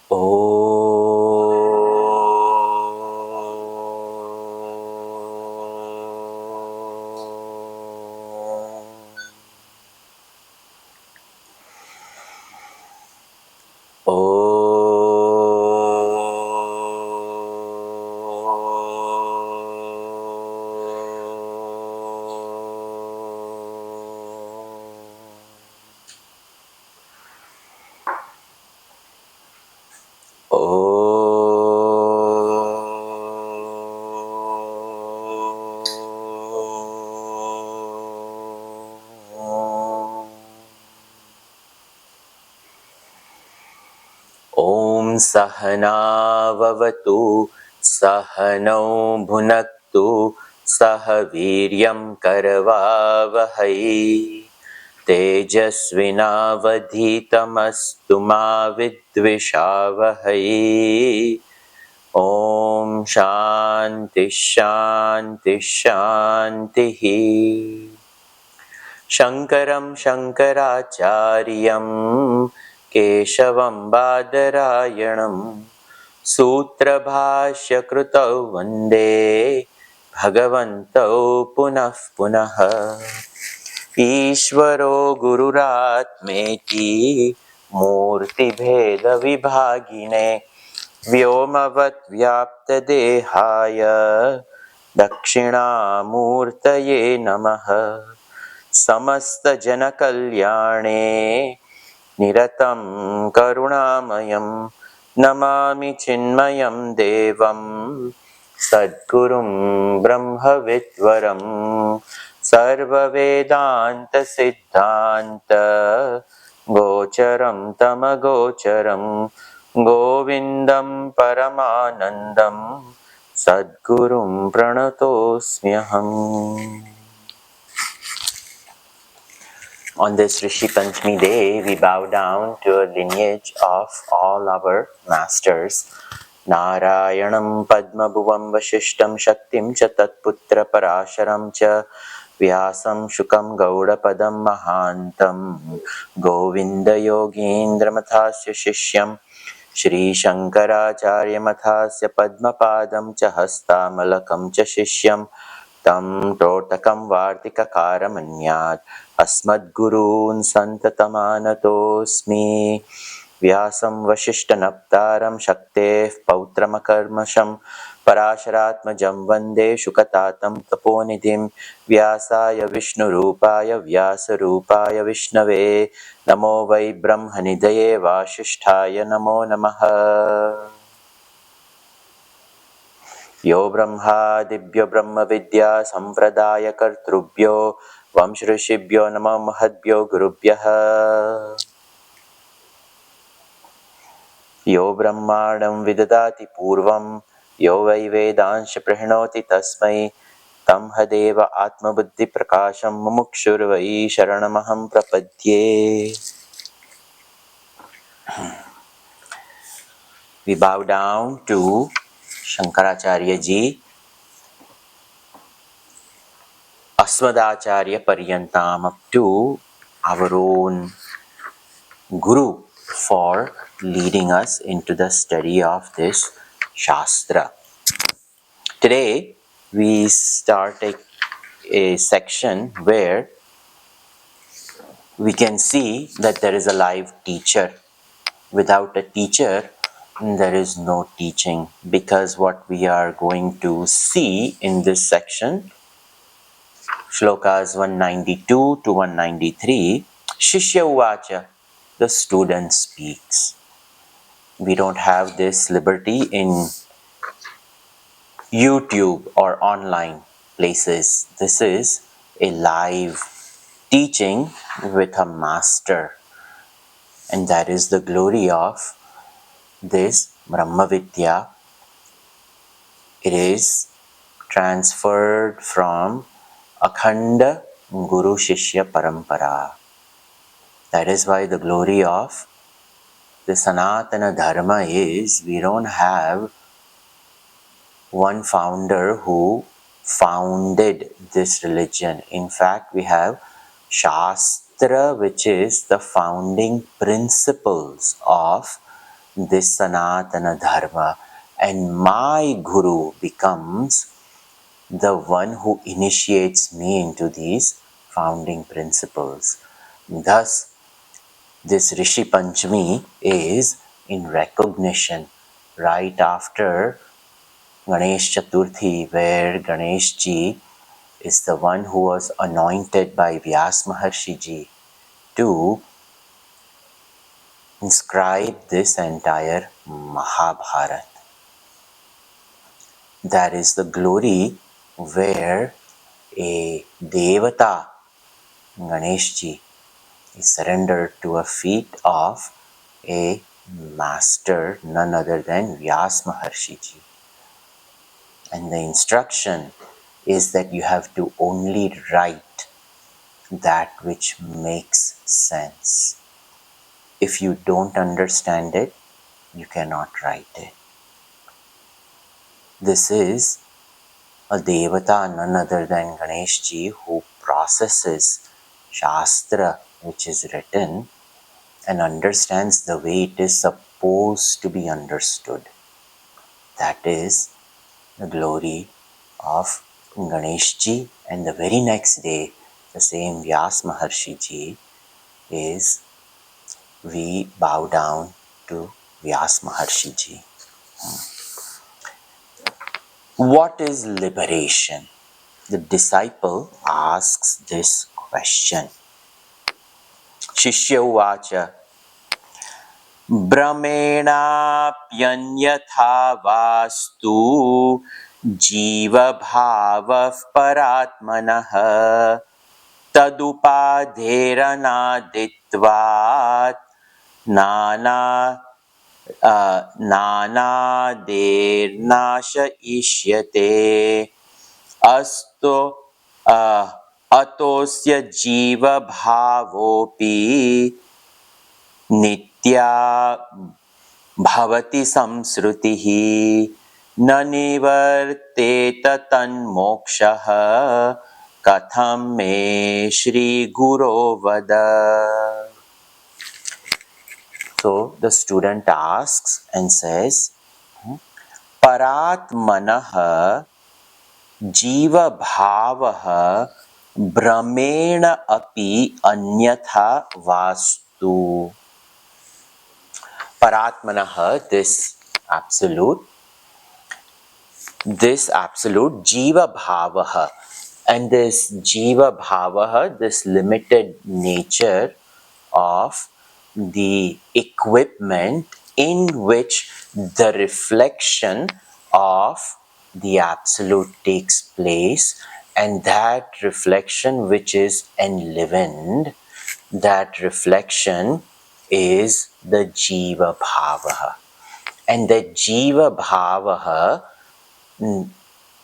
Om Sahana Vavatu Sahano Bhunaktu Sahaviryam Karavavahai Tejasvinavadhitamastu ma vidvishavahai. Om Shanti Shanti Shanti. Shankaram Shankaracharyam Keshavam Badarayanam Sutra Bhashya Krutau Vande Bhagavantau Punah Punah. Ishvaro Gururatmeti Murti Bheda Vibhagine Vyomavat Vyapta Dehaya Dakshinamurtaye Namaha. समस्त जन कल्याणे निरतं करुणामयं नमामि चिन्मयं देवं सद्गुरुं ब्रह्मविद्वरं सर्ववेदान्त सिद्धान्त गोचरं तमगोचरं गोविन्दं परमानन्दं सद्गुरुं प्रणतोऽस्म्यहम्. On this Rishi Panchami day, we bow down to a lineage of all our masters. Narayanam Padma Bhuvam Vashishtam Shaktim Cha Tatputra Parasharam Cha Vyasam Shukam Gauda Padam Mahantam Govinda Yogindra Mathasya Shishyam Shri Shankaracharya Mathasya Padma Padam Cha Hasta Malakam Cha Shishyam Tam Totakam Vartika Manyat Asmadgurun Santatamanatosmi Vyasam Vashishtanaptaram Shakteh Pautramakarmasham Parasharatmajam Vande Shukatatam Taponidhim Vyasaya Vishnurupaya Vyasarupaya Vishnave Namo Vai Brahmanidaye Vashishtaya Namo Namaha. Yo Brahma Dibhyo Brahma Vidya Sampradaya Kartrubhyo Vamshrishibhyo Nama Mahadbhyo Gurubhyaha. Yo Brahmadam Vidadati Purvam Yo Vai Vedansha Prahinoti Tasmai Tam Hadeva Atma Buddhi Prakasham Mumukshurvai Sharanamaham Prapadye. We bow down to Shankaracharya ji, Asmadacharya Paryantam, up to our own Guru for leading us into the study of this Shastra. Today we start a section where we can see that there is a live teacher. Without a teacher, there is no teaching, because what we are going to see in this section, Shlokas 192 to 193, Shishya Uvacha, the student speaks. We don't have this liberty in YouTube or online places. This is a live teaching with a master. And that is the glory of this Brahma Vidya. It is transferred from Akhanda Guru Shishya Parampara. That is why the glory of the Sanatana Dharma is we don't have one founder who founded this religion. In fact, we have Shastra, which is the founding principles of this Sanatana Dharma, and my Guru becomes the one who initiates me into these founding principles. Thus, this Rishi Panchami is in recognition right after Ganesh Chaturthi, where Ganesh Ji is the one who was anointed by Vyas Maharshi Ji to inscribe this entire Mahabharata. That is the glory where a Devata, Ganesh Ji, is surrendered to a feet of a master, none other than Vyas Maharshi Ji. And the instruction is that you have to only write that which makes sense. If you don't understand it, you cannot write it. This is a Devata, none other than Ganesh Ji, who processes Shastra which is written and understands the way it is supposed to be understood. That is the glory of Ganesh Ji, and the very next day, the same Vyas Maharshi Ji is, we bow down to Vyas Maharshi Ji. What is liberation? The disciple asks this question. Shishya uvacha Brahmenapyanyatha vastu jiva bhavav paratmanah tadupadheranaditvat nana nanadirnasha ishyate asto atosya jiva bhavopi nitya bhavati samsrutihi na nivarteta tanmokshah katham me shri guru vada. So the student asks and says, Paratmanah jiva bhavah brahmena api anyatha vastu. Paratmanah, this absolute, jiva bhavaha, and this jiva bhavaha, this limited nature of the equipment in which the reflection of the absolute takes place, and that reflection which is enlivened, that reflection is the jiva bhavaha. And the jiva bhavaha,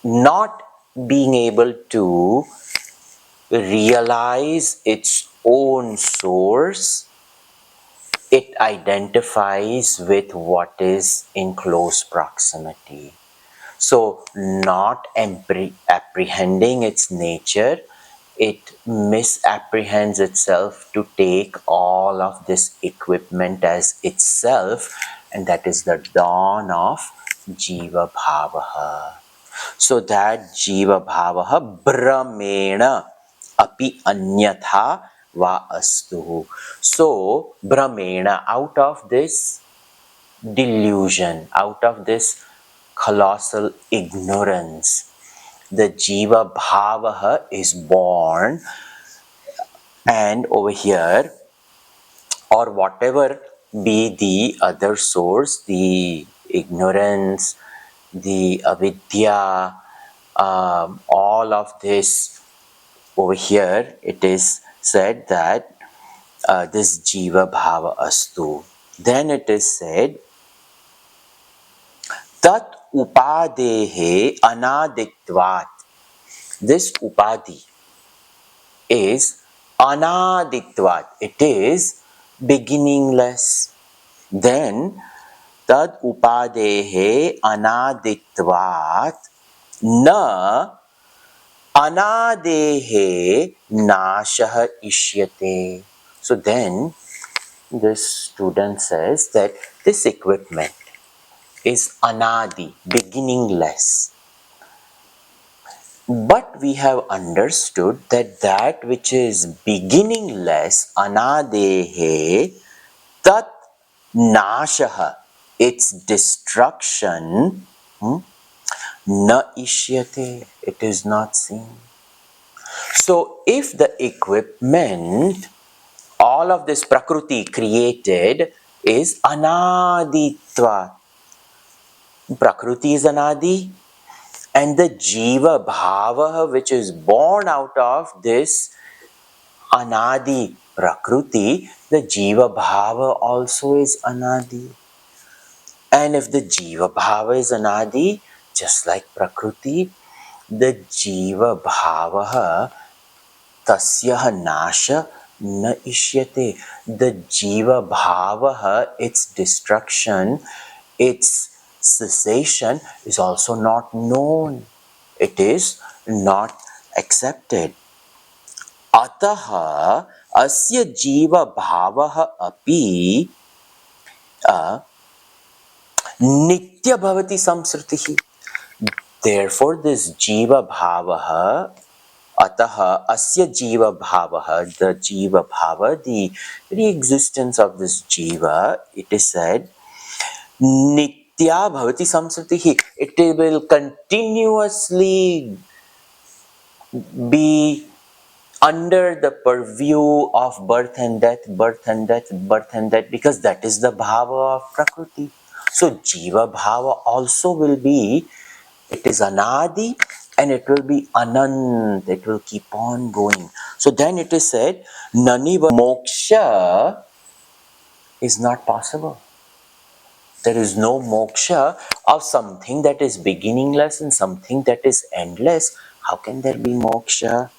not being able to realize its own source, it identifies with what is in close proximity. So, not apprehending its nature, it misapprehends itself to take all of this equipment as itself, and that is the dawn of Jiva Bhavaha. So that Jiva Bhavaha Brahmena api anyatha va astu. So Brahmena, out of this delusion, out of this colossal ignorance, the Jiva Bhavaha is born, and over here, or whatever be the other source, the ignorance, the avidya, all of this over here, it is said that this Jiva Bhava Astu. Then it is said, Tat Upadehe Anadiktvat. This Upadi is Anadiktvat. It is beginningless. Then Tad Upadehe Anadiktvat Na Anadehe Nashah Ishyate. So then this student says that This equipment is anadi, beginningless. But we have understood that that which is beginningless, anadehe, tat nashaha, its destruction, na ishyate, it is not seen. So if the equipment, all of this prakriti created is anaditva, prakriti is anadi, and the jiva bhava which is born out of this anadi prakriti, the jiva bhava also is anadi. And if the jiva bhava is anadi, just like prakriti, the jiva bhava tasya nasha na ishyate. The jiva bhava, its destruction, its cessation is also not known. It is not accepted. Ataha asya jiva bhava api nitya bhavati samsritihi. Therefore, this jiva bhava, ataha asya jiva bhava, the jiva bhava, the very existence of this jiva, it is said, nitya bhavati samsritihi. It will continuously be under the purview of birth and death, birth and death, birth and death, because that is the bhava of prakriti. So jiva bhava also will be, it is anadi and it will be anant, it will keep on going. So then it is said, naniva moksha is not possible. There is no moksha of something that is beginningless and something that is endless. How can there be moksha?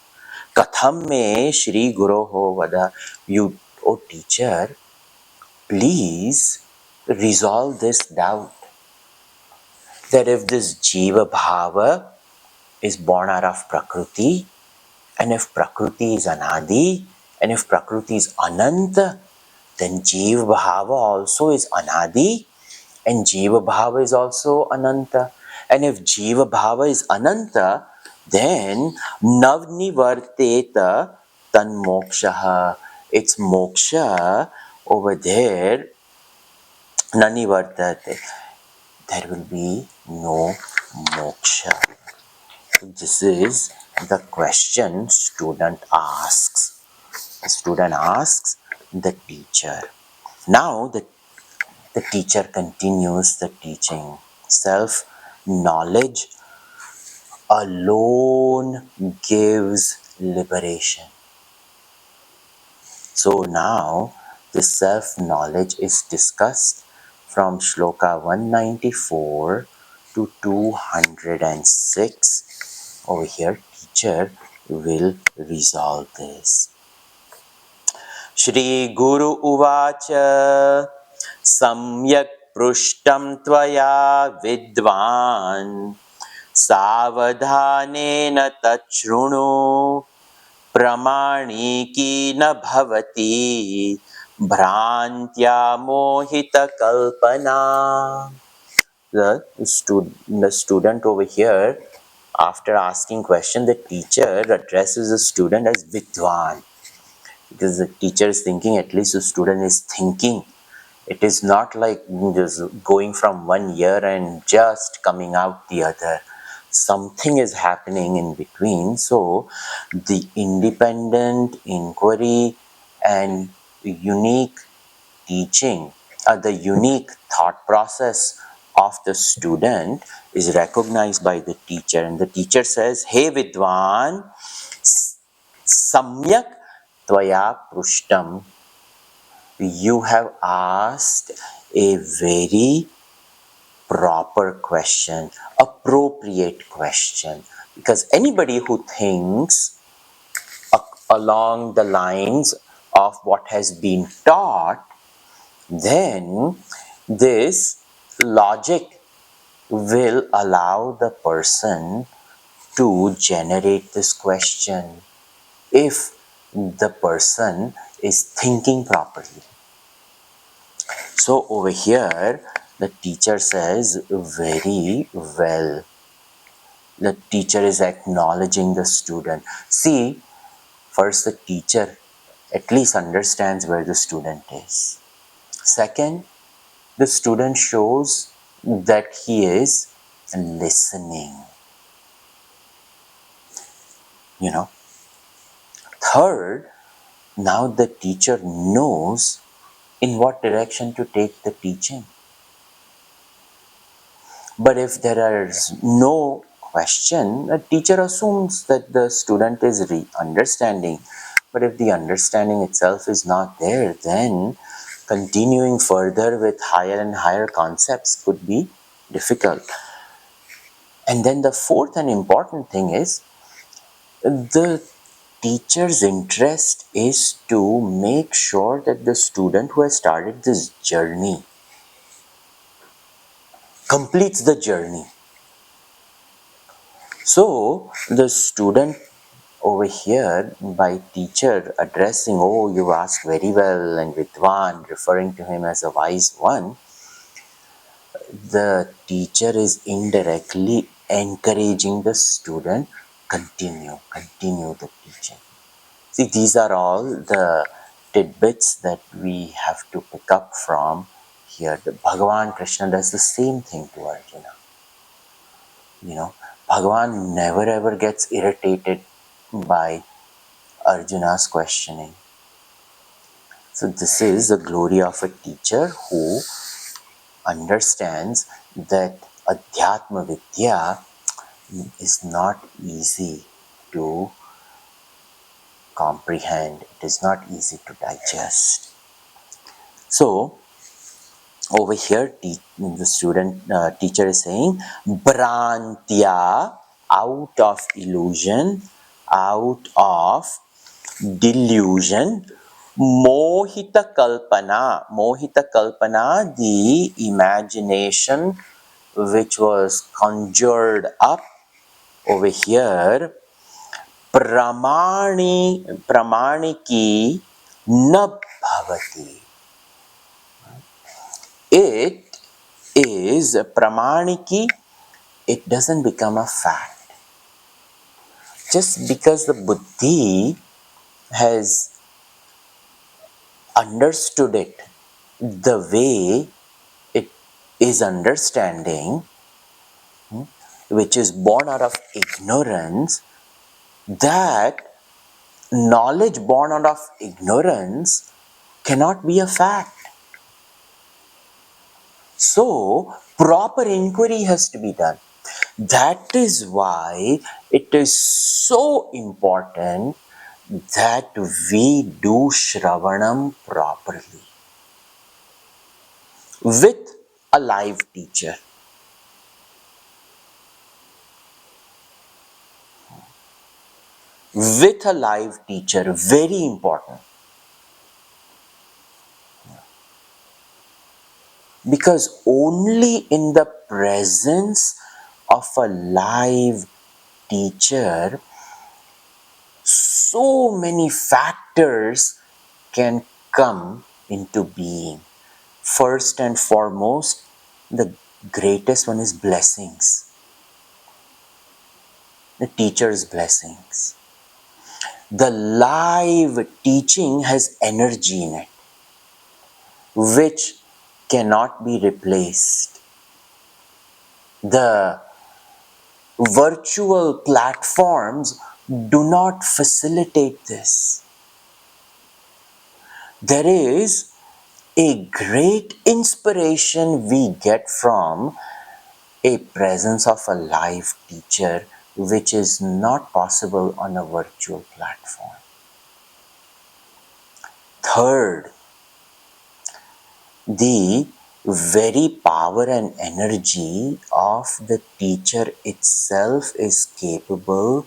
Katham me Shri Guru ho vada. You, O teacher, please resolve this doubt. That if this jiva bhava is born out of prakriti, and if prakriti is anadi, and if prakriti is ananta, then jiva bhava also is anadi, and jiva bhava is also ananta. And if jiva bhava is ananta, then navnivarteta tan mokshaha. It's moksha over there, nanivartate. There will be no moksha. This is the question student asks. The student asks the teacher. Now the teacher continues the teaching. Self-knowledge alone gives liberation. So now the self-knowledge is discussed from Shloka 194 to 206. Over here, teacher will resolve this. Shri Guru Uvacha Samyak Prushtam Tvaya Vidvan Savadhanena Tachrunu Pramaniki na bhavati Bhrantya Mohita Kalpana. The student over here, after asking question, the teacher addresses the student as Vidwan, because the teacher is thinking at least the student is thinking. It is not like just going from one ear and just coming out the other. Something is happening in between. So the independent inquiry and unique teaching, the unique thought process of the student is recognized by the teacher, and the teacher says, "Hey Vidwan, samyak tvaya prushtam." You have asked a very proper question, appropriate question, because anybody who thinks along the lines of what has been taught, then this logic will allow the person to generate this question if the person is thinking properly. So over here, the teacher says, very well. The teacher is acknowledging the student. See, first the teacher at least understands where the student is. Second, the student shows that he is listening. You know. Third, now the teacher knows in what direction to take the teaching. But if there is no question, the teacher assumes that the student is understanding. But if the understanding itself is not there, then continuing further with higher and higher concepts could be difficult. And then the fourth and important thing is the teacher's interest is to make sure that the student who has started this journey completes the journey. So the student over here, by teacher addressing, oh, you asked very well, and Vidwan, referring to him as a wise one, the teacher is indirectly encouraging the student, continue the teaching. See, these are all the tidbits that we have to pick up from here. The Bhagavan Krishna does the same thing to Arjuna. You know, Bhagavan never ever gets irritated by Arjuna's questioning. So this is the glory of a teacher who understands that Adhyatma Vidya is not easy to comprehend. It is not easy to digest. So over here, the teacher is saying, Brantya, out of illusion, out of delusion, Mohita Kalpana, the imagination which was conjured up over here, Pramaniki na bhavati. It is pramaniki, it doesn't become a fact. Just because the buddhi has understood it the way it is understanding, which is born out of ignorance, that knowledge born out of ignorance cannot be a fact. So, proper inquiry has to be done. That is why it is so important that we do Shravanam properly with a live teacher. With a live teacher, very important. Because only in the presence of a live teacher, so many factors can come into being. First and foremost, the greatest one is blessings. The teacher's blessings. The live teaching has energy in it, which cannot be replaced. The virtual platforms do not facilitate this. There is a great inspiration we get from a presence of a live teacher, which is not possible on a virtual platform. Third, the very power and energy of the teacher itself is capable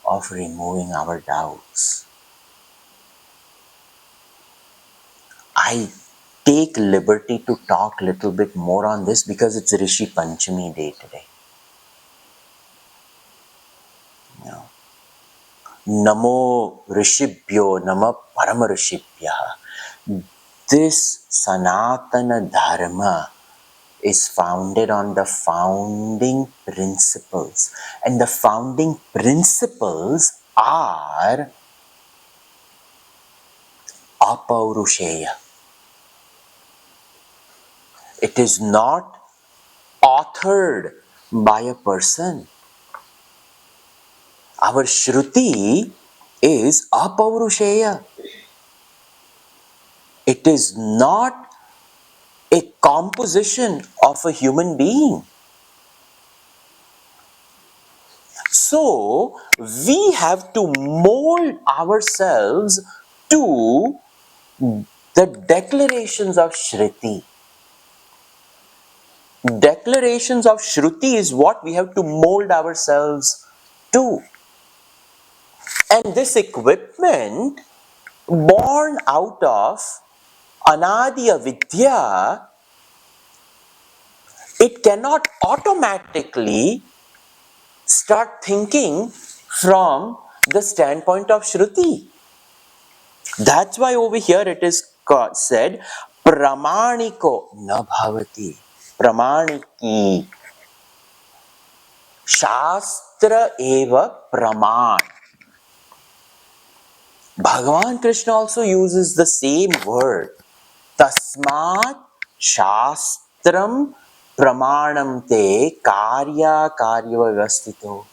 of removing our doubts. I take liberty to talk a little bit more on this because it's Rishi Panchami day today. You know, Namo Rishibhyo Nama Parama Rishibhya. This Sanatana Dharma is founded on the founding principles. And the founding principles are apaurushaya. It is not authored by a person. Our Shruti is apaurushaya. It is not a composition of a human being. So, we have to mold ourselves to the declarations of Shruti. Declarations of Shruti is what we have to mold ourselves to. And this equipment, born out of Anadiya Vidya, it cannot automatically start thinking from the standpoint of Shruti. That's why over here it is said, Pramaniko na bhavati. Pramaniki. Shastra eva praman. Bhagavan Krishna also uses the same word. Tasmat shastram pramanam te karya karyavastito.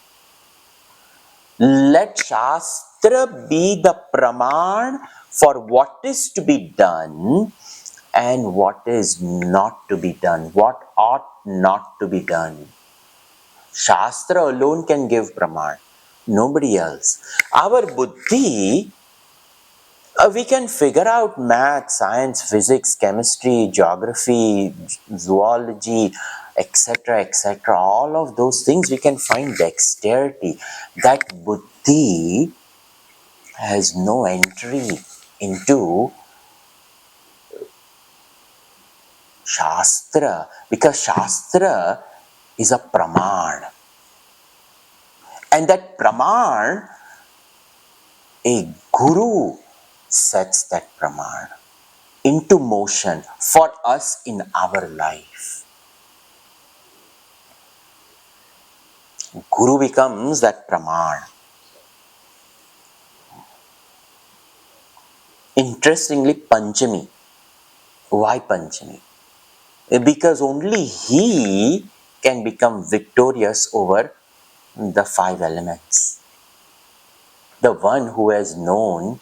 Let Shastra be the praman for what is to be done and what is not to be done, what ought not to be done. Shastra alone can give praman, nobody else. Our buddhi, we can figure out math, science, physics, chemistry, geography, zoology, etc., etc. All of those things we can find dexterity. That buddhi has no entry into Shastra, because Shastra is a praman. And that praman, a guru sets that praman into motion for us in our life. Guru becomes that praman. Interestingly, Panchami. Why Panchami? Because only he can become victorious over the 5 elements. The one who has known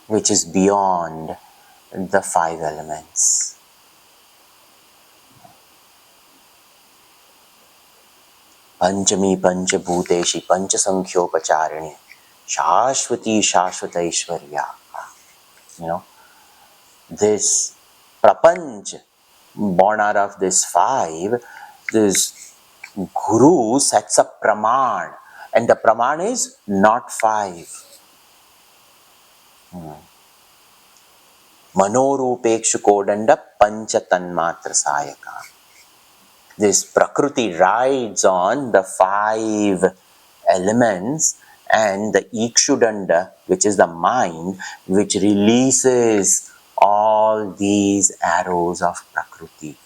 which is beyond the 5 elements. Panchami Panchabhuteshi Panchasankhyopacharini Shashwati Shashwataishwarya. This prapanch, born out of this 5, this guru sets a praman, and the praman is not 5. Manorupekshu kodanda panchatanmatra sayaka. This Prakriti rides on the 5 elements, and the Ikshudanda, which is the mind, which releases all these arrows of Prakriti.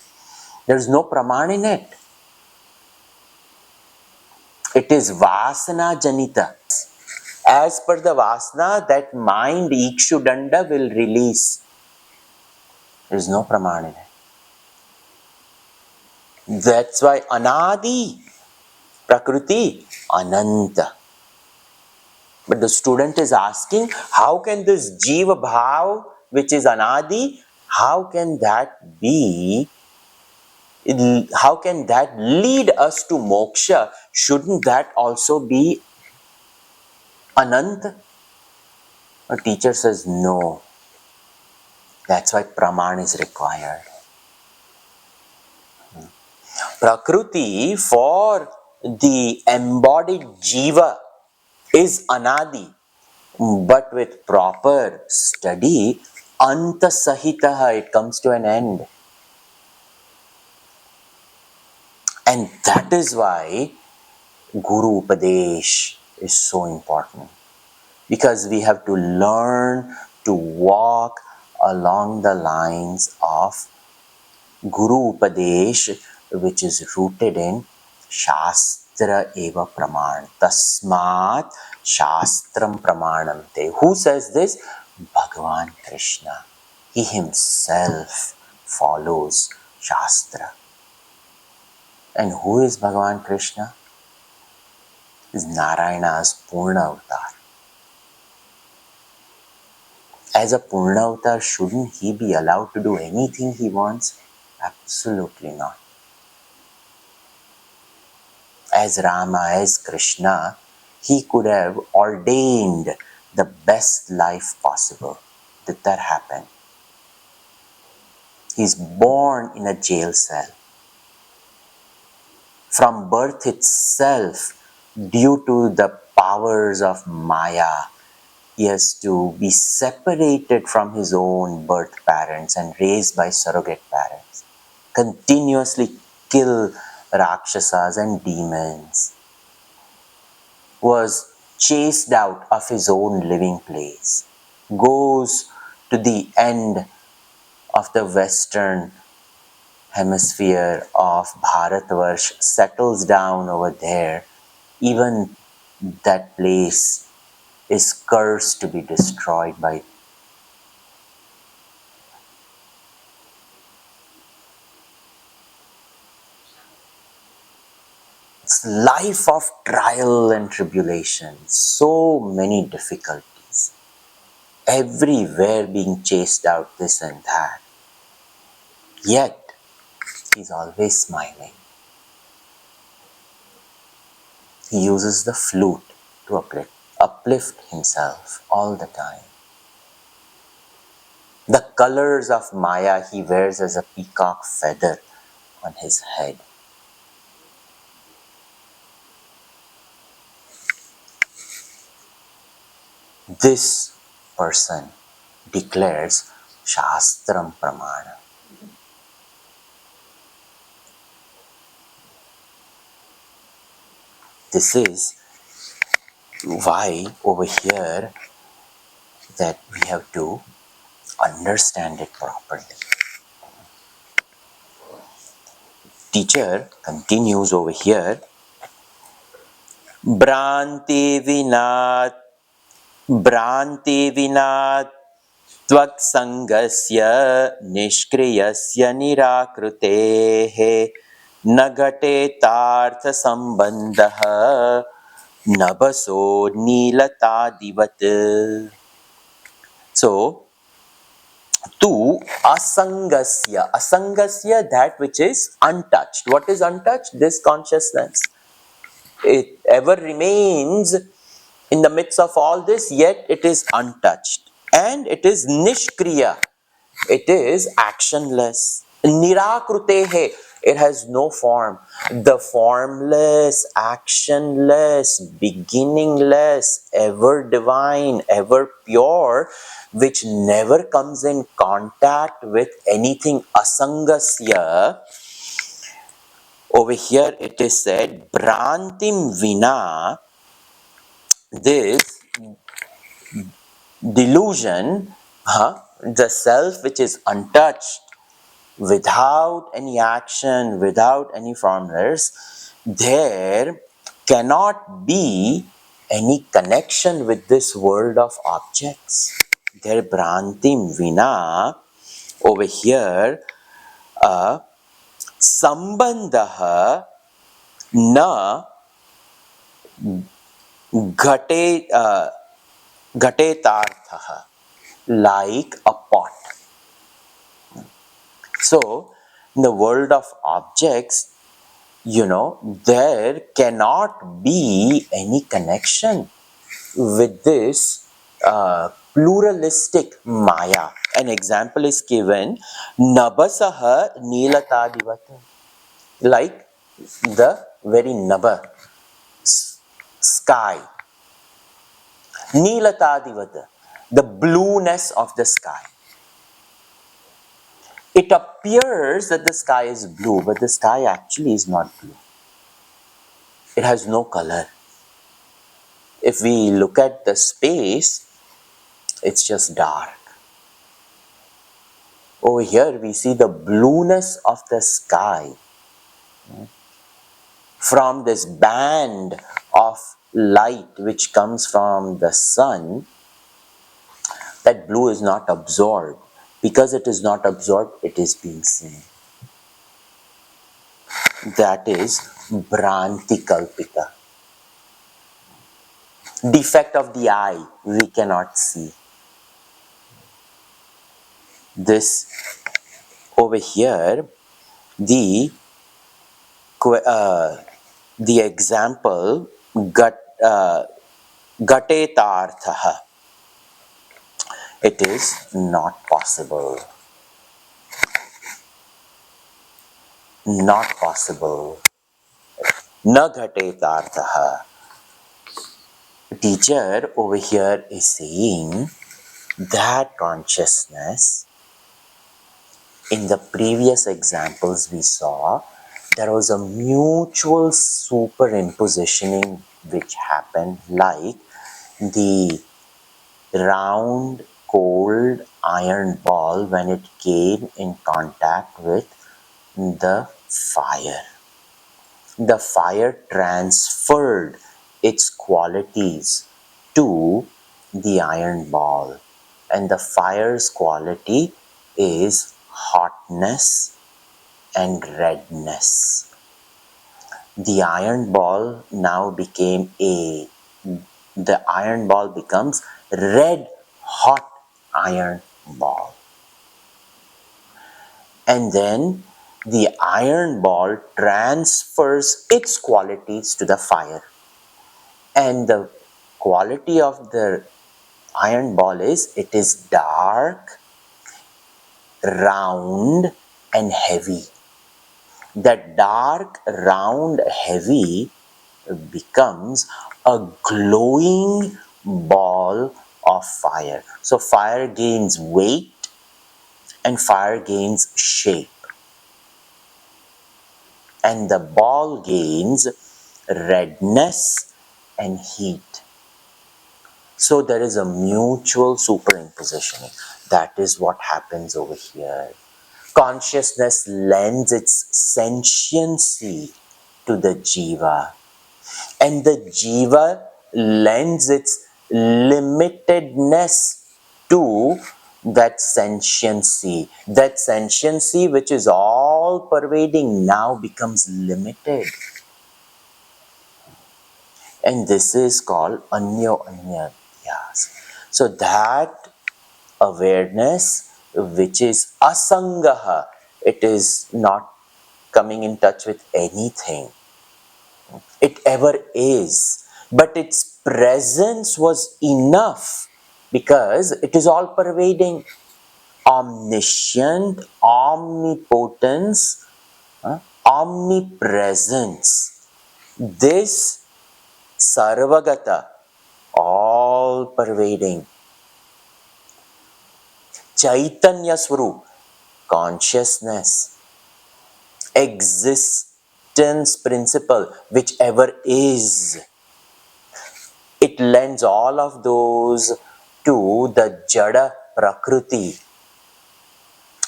There is no praman in it. It is Vasana Janita. As per the Vasana, that mind Ikshudanda will release. There is no praman in it. That's why Anadi, Prakriti, Ananta. But the student is asking, how can this Jiva Bhav, which is Anadi, how can that be, how can that lead us to moksha? Shouldn't that also be Ananta? A teacher says no. That's why Praman is required. Prakriti for the embodied Jiva is Anadi. But with proper study, Anta Sahitaha, it comes to an end. And that is why Guru Upadesh is so important. Because we have to learn to walk along the lines of Guru Upadesh, which is rooted in Shastra eva praman. Tasmat Shastram pramanamte. Who says this? Bhagavan Krishna. He himself follows Shastra. And who is Bhagavan Krishna? Is Narayana's Purna Avatar. As a Purna Avatar, shouldn't he be allowed to do anything he wants? Absolutely not. As Rama, as Krishna, he could have ordained the best life possible. Did that happen? He's born in a jail cell. From birth itself, due to the powers of Maya, he has to be separated from his own birth parents and raised by surrogate parents. Continuously kill Rakshasas and demons. Was chased out of his own living place. Goes to the end of the western hemisphere of Bharatvarsh, settles down over there. Even that place is cursed to be destroyed by. It's life of trial and tribulation, so many difficulties, everywhere being chased out, this and that. Yet, he's always smiling. He uses the flute to uplift himself all the time. The colors of Maya he wears as a peacock feather on his head. This person declares Shastram Pramana. This is why over here that we have to understand it properly. Teacher continues over here. Branti vinat त्वक्सङ्गस्य निष्क्रियस्य निराकृतेः न घटेतार्थसम्बन्धः नभसो नीलतादिवत्. So, tu asangasya, that which is untouched. What is untouched? This consciousness. It ever remains in the midst of all this, yet it is untouched. And it is nishkriya. It is actionless. Nirakrutehe. It has no form. The formless, actionless, beginningless, ever divine, ever pure, which never comes in contact with anything asangasya. Over here it is said, Brantim Vina, this delusion, the self which is untouched, without any action, without any formulas, there cannot be any connection with this world of objects. There Brantim Vina, over here, Sambandha na ghatetarthaha, like a pot. So, in the world of objects, there cannot be any connection with this pluralistic Maya. An example is given, Nabasaha Nilatadivata, like the very Naba, sky. Nilatadivata, the blueness of the sky. It appears that the sky is blue, but the sky actually is not blue. It has no color. If we look at the space, it's just dark. Over here we see the blueness of the sky. From this band of light which comes from the sun, that blue is not absorbed. Because it is not absorbed, it is being seen. That is Bhranti Kalpita. Defect of the eye, we cannot see. This over here, the example gatetarthaha. It is not possible. Not possible. Na ghatetarthaha. Teacher over here is saying that consciousness, in the previous examples we saw, there was a mutual superimpositioning which happened, like the round cold iron ball when it came in contact with the fire. The fire transferred its qualities to the iron ball, and the fire's quality is hotness and redness. The iron ball now became the iron ball becomes red hot iron ball. And then the iron ball transfers its qualities to the fire. And the quality of the iron ball is, it is dark, round and heavy. That dark, round, heavy becomes a glowing ball of fire. So fire gains weight and fire gains shape. And the ball gains redness and heat. So there is a mutual superimpositioning. That is what happens over here. Consciousness lends its sentiency to the jiva, and the jiva lends its limitedness to that sentiency. That sentiency which is all pervading now becomes limited. And this is called anyo anyadhyas. So that awareness which is asangaha, it is not coming in touch with anything. It ever is. But its presence was enough because it is all pervading. Omniscient, omnipotence, omnipresence. This sarvagata, all pervading. Chaitanya Swarup, consciousness, existence principle, whichever is. It lends all of those to the Jada Prakriti.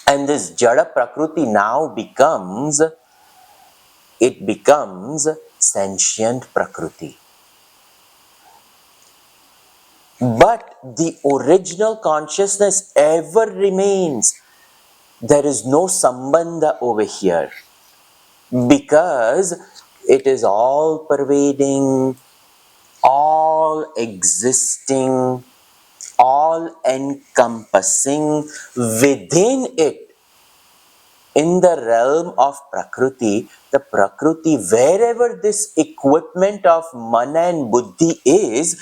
And this Jada Prakriti now becomes sentient Prakriti. But the original consciousness ever remains. There is no sambandha over here, because it is all pervading, all existing, all encompassing. Within it, in the realm of Prakriti, the Prakriti, wherever this equipment of mana and buddhi is,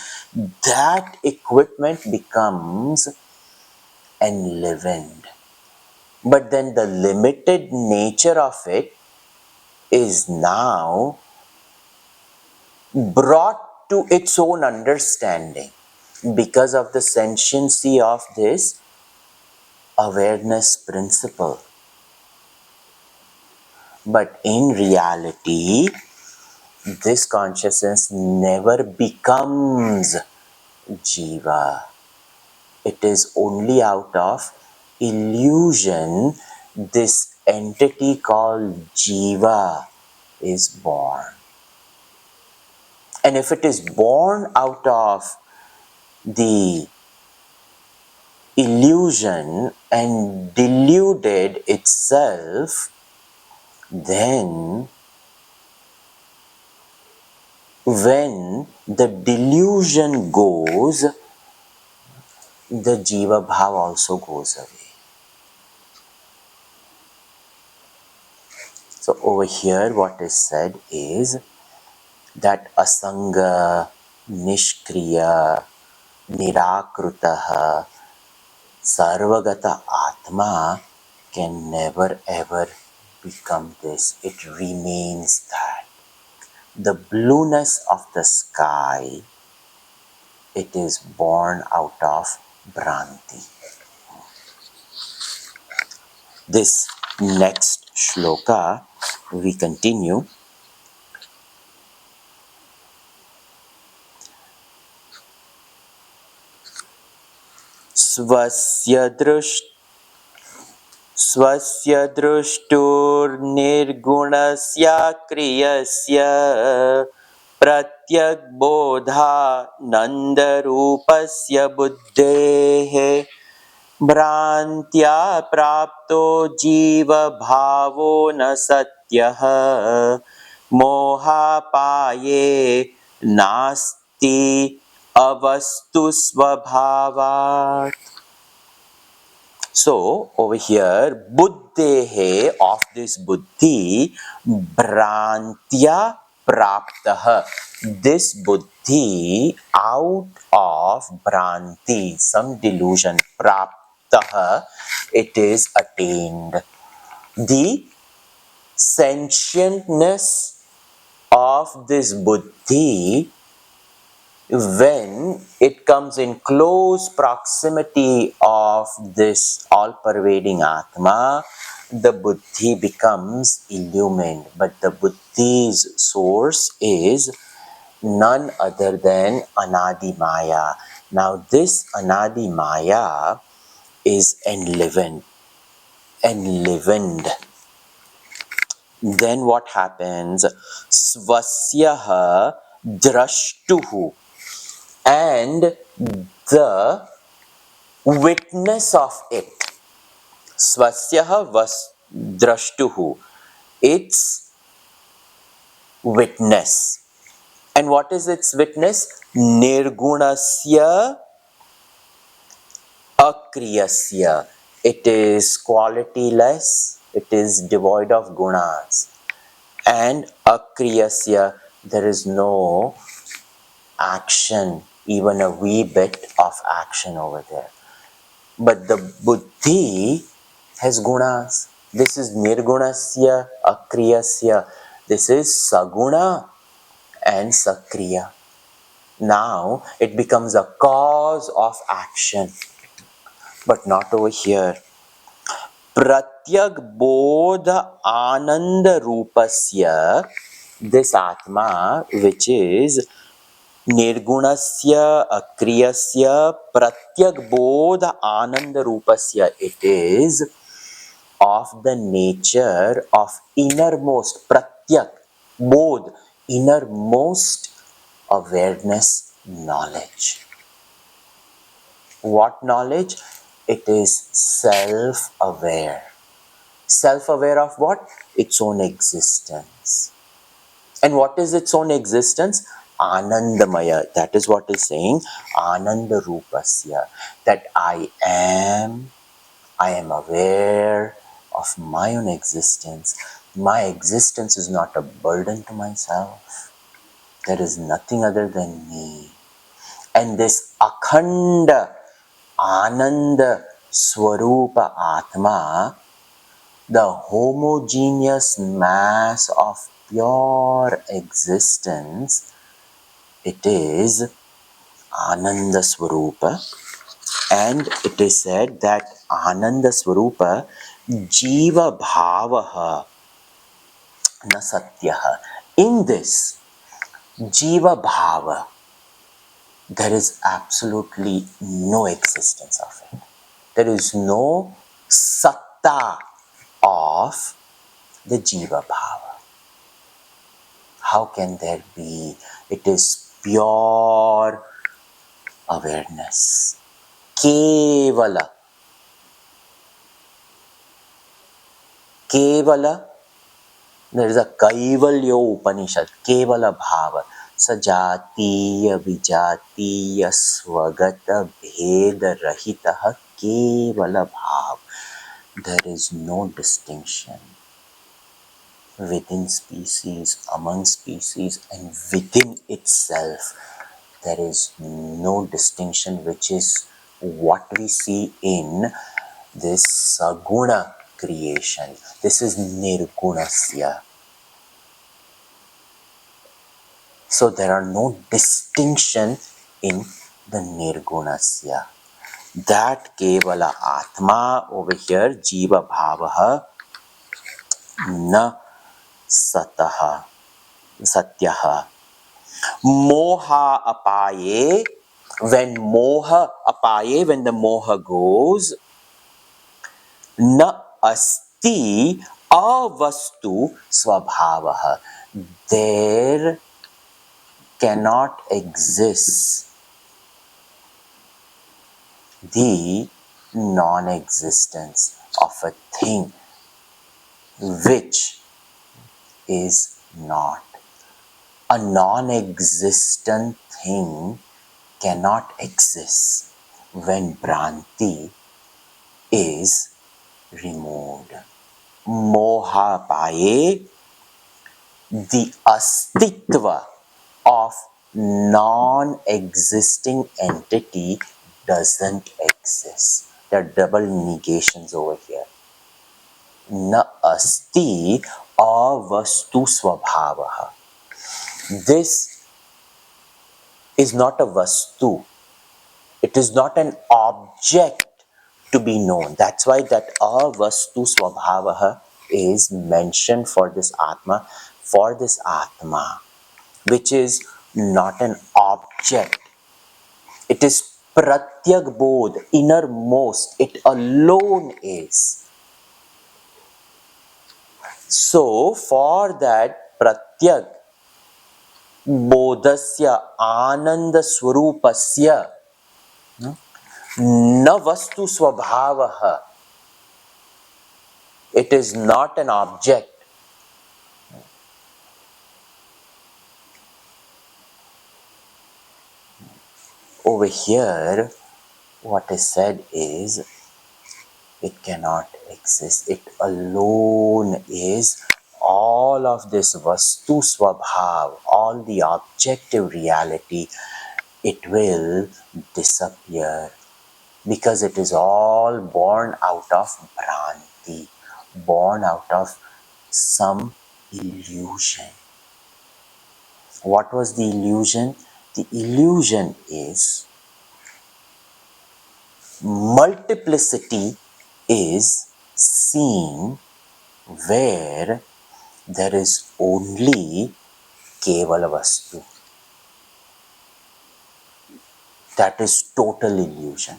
that equipment becomes enlivened. But then the limited nature of it is now brought to its own understanding because of the sentiency of this awareness principle. But in reality, this consciousness never becomes jiva. It is only out of illusion, this entity called Jiva is born. And if it is born out of the illusion and deluded itself, then when the delusion goes, the Jiva Bhav also goes away. So over here what is said is that asanga, nishkriya, nirakrutaha, sarvagata atma can never ever become this. It remains that. The blueness of the sky, it is born out of Bhranti. This next shloka, we continue. Swasya दृष्टुर्निर्गुणस्य क्रियस्य प्रत्यग्बोधानन्दरूपस्य बुद्धेः भ्रान्त्या प्राप्तो जीवभावो न सत्यः मोहापाये नास्ति अवस्तु स्वभावात्. So over here, buddhehe, of this buddhi, brantya praptah. This buddhi out of bhranti, some delusion, praptah, it is attained. The sentientness of this buddhi, when it comes in close proximity of this all-pervading Atma, the buddhi becomes illumined. But the buddhi's source is none other than Anadi Maya. Now this Anadi Maya is enlivened. Then what happens? Swasyaha drashtuhu. And the witness of it, swasyaha vas drashtuhu, its witness. And what is its witness? Nirgunasya akriyasya. It is qualityless, it is devoid of gunas. And akriyasya, there is no action, even a wee bit of action over there. But the buddhi has gunas. This is nirgunasya akriyasya. This is saguna and sakriya. Now it becomes a cause of action, but not over here. Pratyag bodha ananda rupasya, this atma, which is Nirgunasya akriyasya pratyag bodha ananda rupasya, it is of the nature of innermost pratyak bodh, innermost awareness, knowledge. What knowledge? It is self-aware. Self-aware of what? Its own existence. And what is its own existence? Anandamaya. That is what is saying. Ananda Rupasya. That I am aware of my own existence. My existence is not a burden to myself. There is nothing other than me. And this Akhanda Ananda Swarupa Atma, the homogeneous mass of pure existence, it is Ananda Swarupa, and it is said that Ananda Swarupa Jiva Bhavaha na Satyaha. In this Jiva Bhava, there is absolutely no existence of it. There is no satta of the Jiva Bhava. How can there be? It is pure awareness. Kevala. Kevala. There is a Kaivalyo Upanishad. Kevala Bhava. Sajatiya Vijatiya Swagata Bheda Rahitaha Kevala Bhava. There is no distinction within species, among species, and within itself. There is no distinction, which is what we see in this saguna creation. This is nirgunasya. So there are no distinction in the nirgunasya. That kevala atma over here, jiva bhavaha, na sataha, satyaha. Moha apaye, when moha apaye, when the moha goes, na asti avastu swabhavaha. There cannot exist the non-existence of a thing which is not. A non-existent thing cannot exist when Bhranti is removed. Moha paye, the astitva of non-existing entity doesn't exist. There are double negations over here. Na asti avastu swabhavaha. This is not a vastu. It is not an object to be known. That's why that avastu swabhavaha is mentioned for this Atma, which is not an object. It is pratyag bodh, innermost. It alone is. So for that pratyag bodhasya ananda swarupasya na vastu swabhavaha, it is not an object. Over here, what is said is, it cannot exist. It alone is. All of this vastu swabhav, all the objective reality, it will disappear because it is all born out of Bhranti, born out of some illusion. What was the illusion? The illusion is multiplicity is seen where there is only Kevala Vastu. That is total illusion.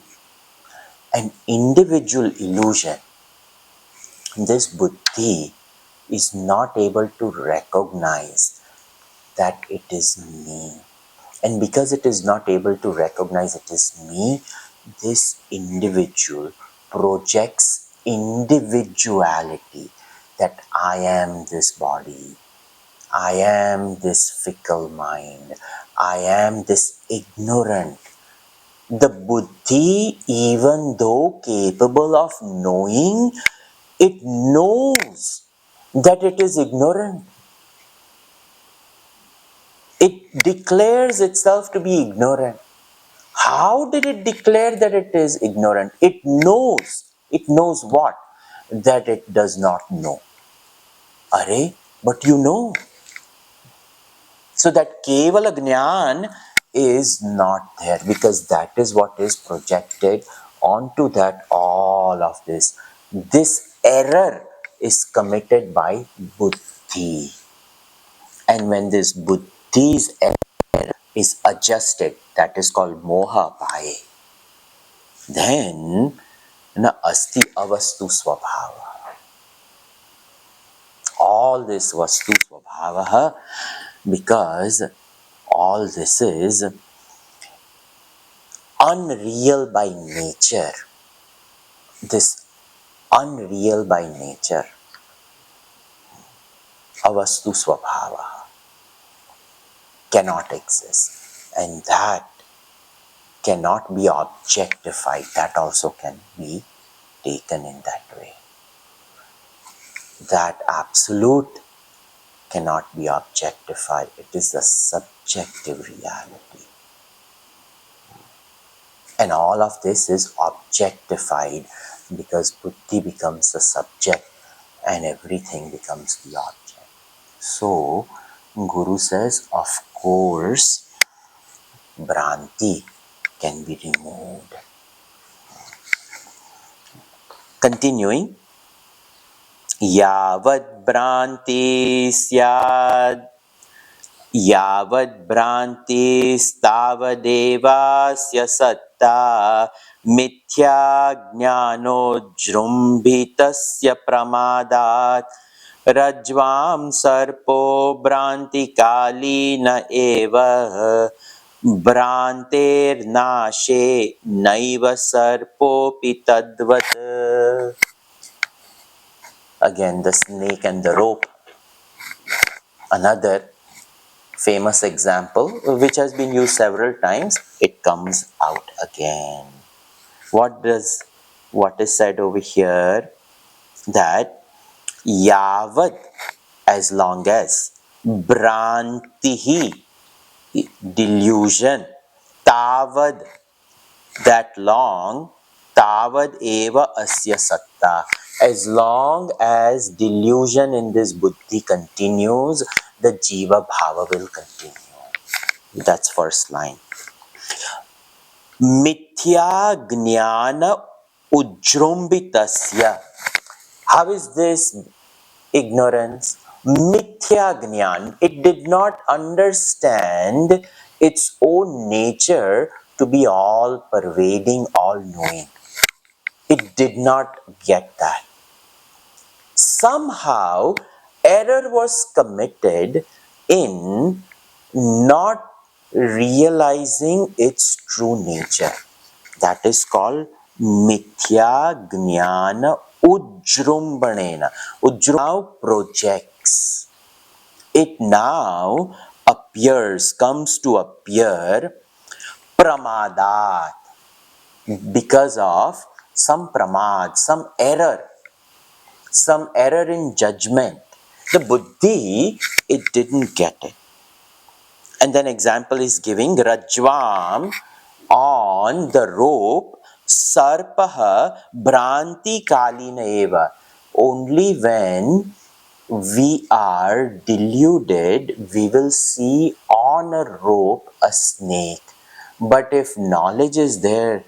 An individual illusion, this buddhi is not able to recognize that it is me. And because it is not able to recognize it is me, this individual projects individuality, that I am this body, I am this fickle mind, I am this ignorant. The buddhi, even though capable of knowing, it knows that it is ignorant. It declares itself to be ignorant. How did it declare that it is ignorant? It knows. It knows what? That it does not know. Arey, but you know. So that Kevala Jnana is not there, because that is what is projected onto that all of this. This error is committed by buddhi. And when this buddhi's error is adjusted, that is called moha paye, then Na asti avastu swabhava. All this vastu swabhava, because all this is unreal by nature. This unreal by nature, avastu swabhava, cannot exist. And that cannot be objectified. That also can be taken in that way. That absolute cannot be objectified. It is the subjective reality. And all of this is objectified because buddhi becomes the subject and everything becomes the object. So, Guru says, of course, Bhranti can be removed. Continuing, Yavad Bhranti Syad यावद्भ्रान्तिस्तावदेवास्य सत्ता मिथ्याज्ञानोज्जृम्भितस्य प्रमादात् रज्ज्वां सर्पो भ्रान्तिकालीन एव भ्रान्तेर्नाशे नैव सर्पोऽपि तद्वत्. Again, the snake and the rope, another famous example which has been used several times. It comes out again. What is said over here? That yavat, as long as, bhrantihi, delusion, tavad, that long, tavad eva asya satta, as long as delusion in this buddhi continues, the jiva bhava will continue. That's first line. Mithya jnana ujrumbitasya. How is this ignorance? Mithya jnana. It did not understand its own nature to be all pervading, all knowing. It did not get that. Somehow error was committed in not realizing its true nature. That is called mithya jnana ujrumbhanena. Ujrum now projects. It now appears, comes to appear pramadat, because of some pramad, some error in judgment. The buddhi, it didn't get it. And then example is giving Rajvam, on the rope, Sarpaha Bhranti Kalina Eva. Only when we are deluded, we will see on a rope a snake. But if knowledge is there,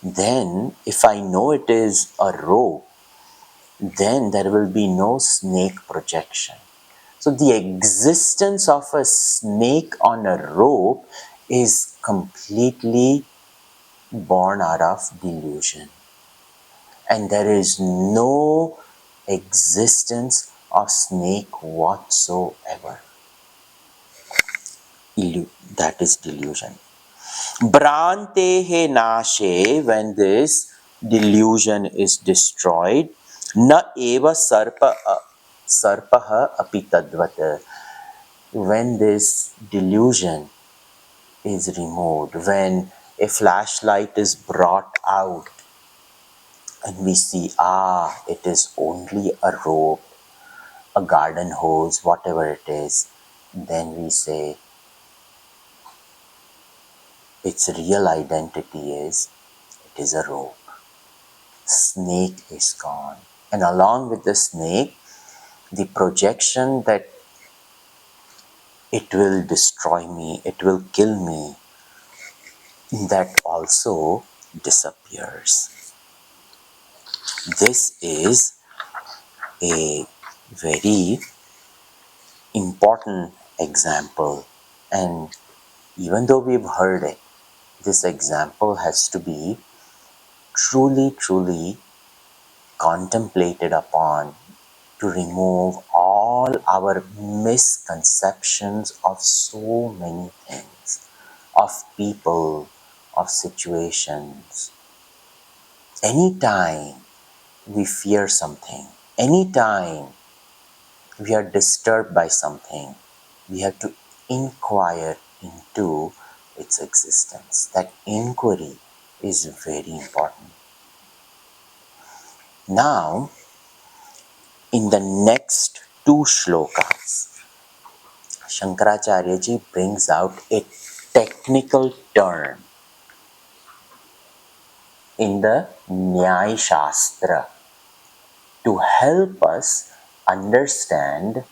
then if I know it is a rope, then there will be no snake projection. So the existence of a snake on a rope is completely born out of delusion. And there is no existence of snake whatsoever. That is delusion. Bhrantehe nashe, when this delusion is destroyed, na eva sarpaha api tadvat. When this delusion is removed, when a flashlight is brought out and we see, it is only a rope, a garden hose, whatever it is, then we say its real identity is, it is a rope. Snake is gone. And along with the snake, the projection that it will destroy me, it will kill me, that also disappears. This is a very important example, and even though we've heard it, this example has to be truly contemplated upon, to remove all our misconceptions of so many things, of people, of situations. Anytime we fear something, anytime we are disturbed by something, we have to inquire into its existence. That inquiry is very important. Now, in the next two shlokas, Shankaracharya ji brings out a technical term in the Nyaya Shastra to help us understand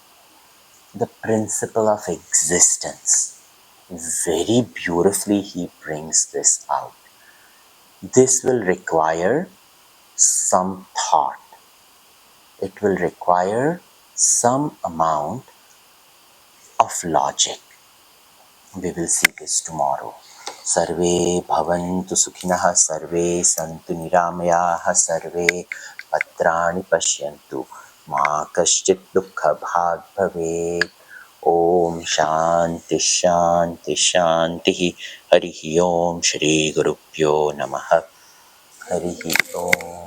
the principle of existence. Very beautifully he brings this out. This will require some thought. It will require some amount of logic. We will see this tomorrow. Sarve bhavantu sukhinah, sarve santu niramayaः, sarve patrani pashyantu ma kaschit dukkha bhag bhavet. Om Shanti Shanti Shanti. Harihi Om Shri Gurupyo Namaha. Harihi Om.